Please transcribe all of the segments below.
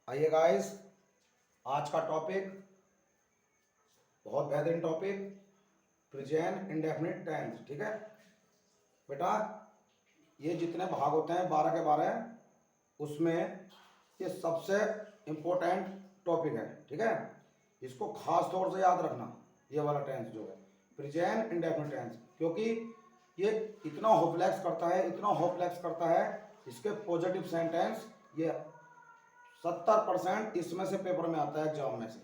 आइए गाइस, आज का टॉपिक बहुत बेहतरीन टॉपिक, प्रेजेंट इंडेफिनिट टेंस। ठीक है बेटा, ये जितने भाग होते हैं 12 के 12, उसमें ये सबसे इम्पोर्टेंट टॉपिक है। ठीक है, इसको खास तौर से याद रखना, ये वाला टेंस जो है प्रेजेंट इंडेफिनिट टेंस, क्योंकि ये इतना होपलेक्स करता है, इतना होपलेक्स करता है। इसके पॉजिटिव सेंटेंस ये 70% इसमें से पेपर में आता है, एग्जाम में से।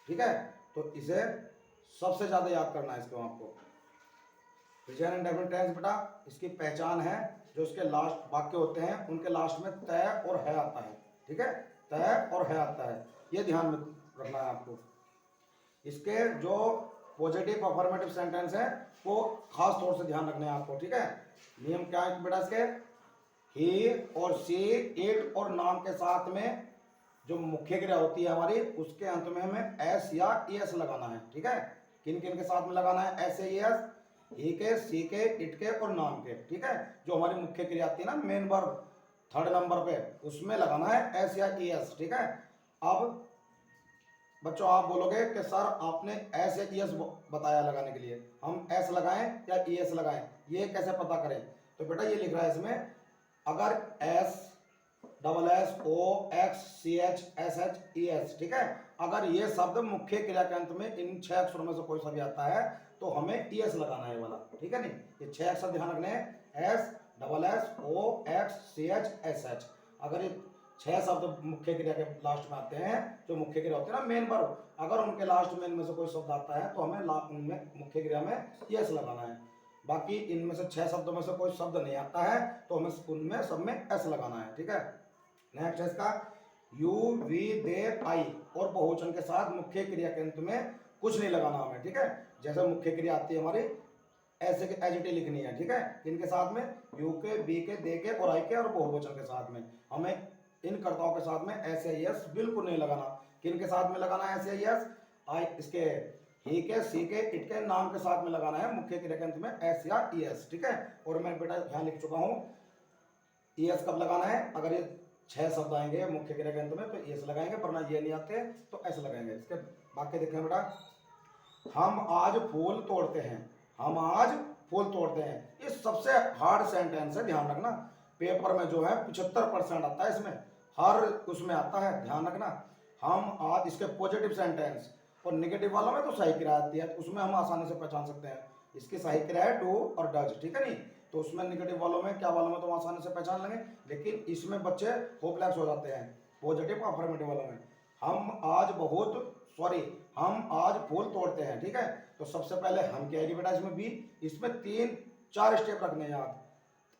ठीक है, तो इसे सबसे ज़्यादा याद करना है इसको आपको। प्रेजेंट इंडेफिनिट टेंस बेटा, इसकी पहचान है जो इसके लास्ट वाक्य होते हैं उनके लास्ट में तय और है आता है। ठीक है, तय और है आता है, ये ध्यान में रखना है आपको। इसके जो पॉजिटिव अफर्मेटिव सेंटेंस है वो खास तौर से ध्यान रखने हैं आपको। ठीक है, नियम क्या है बेटा इसके, ही और सी, इट और नाम के साथ में जो मुख्य क्रिया होती है हमारी, उसके अंत में हमें एस या एस लगाना है। ठीक है, किन किन के साथ में लगाना है एस एस, ही के, सी के, इट के और नाम के। ठीक है, जो हमारी मुख्य क्रिया आती है ना, मेन वर्ब थर्ड नंबर पे, उसमें लगाना है एस या एस। ठीक है, अब बच्चों आप बोलोगे कि सर आपने एस या एस बताया लगाने के लिए, हम एस लगाएं या एस लगाएं, ये कैसे पता करें? तो बेटा ये लिख रहा है इसमें, अगर S double S O X C H S H E S, ठीक है, अगर ये शब्द मुख्य क्रिया के अंत में इन 6 अक्षरों में से कोई सा भी आता है तो हमें ई एस लगाना है वाला। ठीक है, नहीं, ये 6 अक्षर ध्यान रखने हैं, S double S O X C H S H. अगर ये 6 शब्द मुख्य क्रिया के लास्ट में आते हैं, जो मुख्य क्रिया होती है ना मेन वर्ब, अगर उनके लास्ट में इनमें से कोई शब्द आता है तो हमें उनमें मुख्य क्रिया में एस लगाना है। बाकी इनमें से 6 शब्दों में से कोई शब्द नहीं आता है तो हमें उनमें सब में एस लगाना है। ठीक है, नेक्स्ट है इसका यू वी दे आई, और बहुवचन के साथ मुख्य क्रिया के अंत में कुछ नहीं लगाना हमें। ठीक है, जैसे मुख्य क्रिया आती है हमारी ऐसे के एज इट लिखनी है। ठीक है, इनके साथ में यू के, बी के, दे के और आई के और बहुवचन के साथ में हमें इन कर्ताओं के साथ में एस एस बिल्कुल नहीं लगाना। किन के साथ में लगाना है एस एस, आई इसके, ही के, सी के, इट के, नाम के साथ में लगाना है मुख्य क्रिया के अंत में एस या ई एस। ठीक है, और मैं बेटा यहाँ लिख चुका हूँ ई एस कब लगाना है, अगर ये 6 शब्द आएंगे मुख्य क्रिया के अंत में तो एस लगाएंगे, वरना ये नहीं आते तो एस लगाएंगे। इसके वाक्य देखें बेटा, हम आज फूल तोड़ते हैं, हम आज फूल तोड़ते हैं, ये सबसे हार्ड सेंटेंस है, ध्यान रखना। पेपर में जो है 75% आता है, इसमें हर उसमें आता है, ध्यान रखना। हम आज, इसके पॉजिटिव सेंटेंस और नेगेटिव वालों में तो सही क्रिया आती है, उसमें हम आसानी से पहचान सकते हैं। इसकी सही क्रिया है डू और डज। ठीक है, नहीं तो उसमें नेगेटिव वालों में क्या वालों में तो आसानी से पहचान लेंगे, लेकिन इसमें बच्चे होपलेस हो जाते हैं पॉजिटिव अफर्मेटिव वालों में। हम आज बहुत सॉरी हम आज फूल तोड़ते हैं। ठीक है, तो सबसे पहले हम क्या आएगी बेटा इसमें बी, इसमें 3-4 स्टेप रखने हैं याद,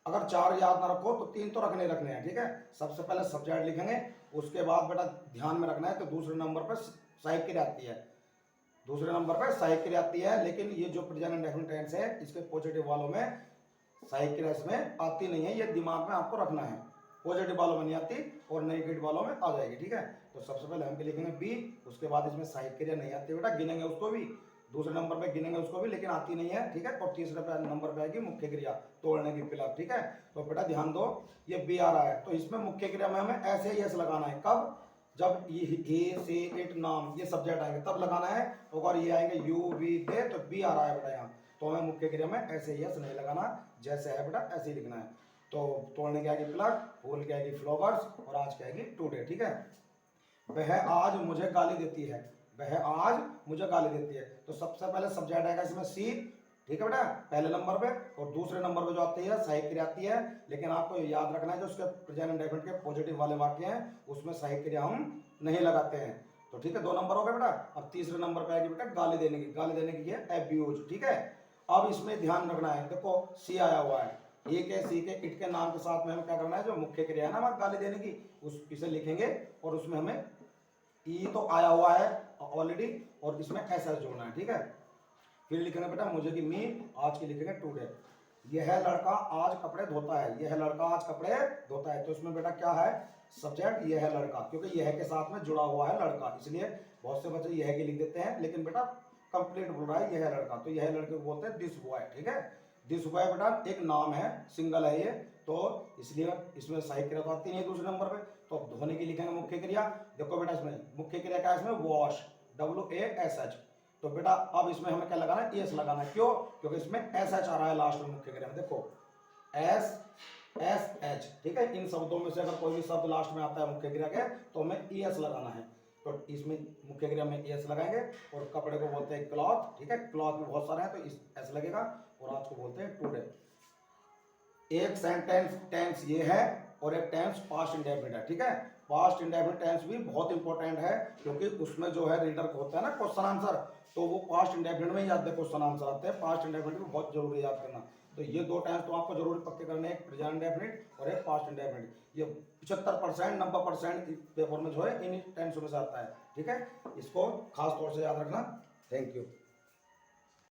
अगर 4 याद ना रखो तो 3 तो रखने रखने हैं। ठीक है, सबसे पहले सब्जेक्ट लिखेंगे, उसके बाद बेटा ध्यान में रखना है कि दूसरे नंबर पर सहायक क्रिया आती है, दूसरे नंबर पर सहायक क्रिया आती है, लेकिन ये जो प्रेजेंट इंडेफिनिट टेंस है इसके पॉजिटिव वालों में सहायक क्रिया इसमें आती नहीं है, ये दिमाग में आपको रखना है। पॉजिटिव वालों में नहीं आती और नेगेटिव वालों में आ जाएगी। ठीक है, तो सबसे पहले हम लिखेंगे बी, उसके बाद इसमें सहायक क्रिया नहीं आती बेटा, गिनेंगे उसको भी, दूसरे नंबर पे गिनेंगे उसको भी, लेकिन आती नहीं है। ठीक है, और तीसरे नंबर पे आएगी मुख्य क्रिया, तोड़ने की पिलर। ठीक है, तो बेटा ध्यान दो, ये बी आ रहा है तो इसमें मुख्य क्रिया में हमें ऐसे ही एस लगाना है। कब? जब ये सी इट नाम ये सब्जेक्ट आएंगे तब लगाना है, और ये आएंगे यू वी दे तो बी आ रहा है बेटा यहाँ, तो हमें मुख्य क्रिया में ऐसे यस नहीं लगाना, जैसे है बेटा ऐसे ही लिखना है। तो तोड़ने की आएगी प्लग, फूल की आएगी फ्लावर्स और आज की आएगी टुडे। ठीक है, वह आज मुझे गाली देती है, वह आज मुझे गाली देती है, तो सबसे पहले सब्जेक्ट आएगा इसमें सी। ठीक है बेटा, पहले नंबर पे, और दूसरे नंबर पे जो आती है सहायक क्रिया आती है, लेकिन आपको याद रखना है जो उसके प्रेजेंट इंडेफिनिट के पॉजिटिव वाले वाक्य हैं उसमें सहायक क्रिया हम नहीं लगाते हैं। तो ठीक है, 2 नंबर हो गए बेटा। अब तीसरे नंबर पे आएगी बेटा गाली देने की, गाली देने की है एब्यूज। ठीक है, अब इसमें ध्यान रखना है, देखो सी आया हुआ है, ए के, सी के, इट के, नाम के साथ में हमें क्या करना है, जो मुख्य क्रिया है ना हमारे गाली देने की, उस इसे लिखेंगे और उसमें हमें ई तो आया हुआ है ऑलरेडी और इसमें एस एस जोड़ना है। ठीक है, फिर लिखेंगे बेटा मुझे की मी, आज की लिखेंगे टुडे। यह लड़का आज कपड़े धोता है, यह लड़का आज कपड़े धोता है, तो इसमें बेटा क्या है सब्जेक्ट यह लड़का, क्योंकि यह के साथ में जुड़ा हुआ है लड़का, इसलिए बहुत से बच्चे यह के लिख देते हैं, लेकिन बेटा कंप्लीट बोल रहा है यह लड़का, तो यह लड़के को बोलते हैं दिस बॉय। ठीक है, दिस बॉय बेटा एक नाम है, सिंगल है ये, तो इसलिए इसमें सहायक क्रिया तो आती नहीं है दूसरे नंबर पे, तो अब धोने की लिखेंगे मुख्य क्रिया। देखो बेटा इसमें मुख्य क्रिया क्या है, इसमें वॉश, WASH। तो बेटा अब इसमें हमें क्या लगाना है, ES लगाना है। क्यों? क्योंकि इसमें SH आ रहा है लास्ट में मुख्य क्रिया में। देखो SH, ठीक है। इन शब्दों में से अगर कोई भी शब्द लास्ट में आता है मुख्य क्रिया के तो हमें ES लगाना है। तो इसमें मुख्य क्रिया में ES लगाएंगे। और कपड़े को बोलते हैं क्लॉथ, ठीक है। क्लॉथ में बहुत सारे हैं तो इस S लगेगा। और आज को बोलते हैं टुडे। एक सेंटेंस टेंस ये है और एक टेंस पास्ट इंडेफिनिट है, ठीक है। पास्ट इंडेफिनिट टेंस भी बहुत इंपॉर्टेंट है क्योंकि उसमें जो है रीडर को होता है ना क्वेश्चन आंसर, तो वो पास्ट इंडेफिनिट में याद है क्वेश्चन आंसर आते हैं। पास्ट इंडेफिनिट भी बहुत जरूरी याद करना। तो ये दो टेंस तो आपको जरूर पक्के करने हैं, एक प्रेजेंट इंडेफिनिट और एक पास्ट इंडेफिनिट। ये 75% 90% पेपर में जो है इन टेंस में से आता है, ठीक है। इसको खास तौर से याद रखना। Thank you.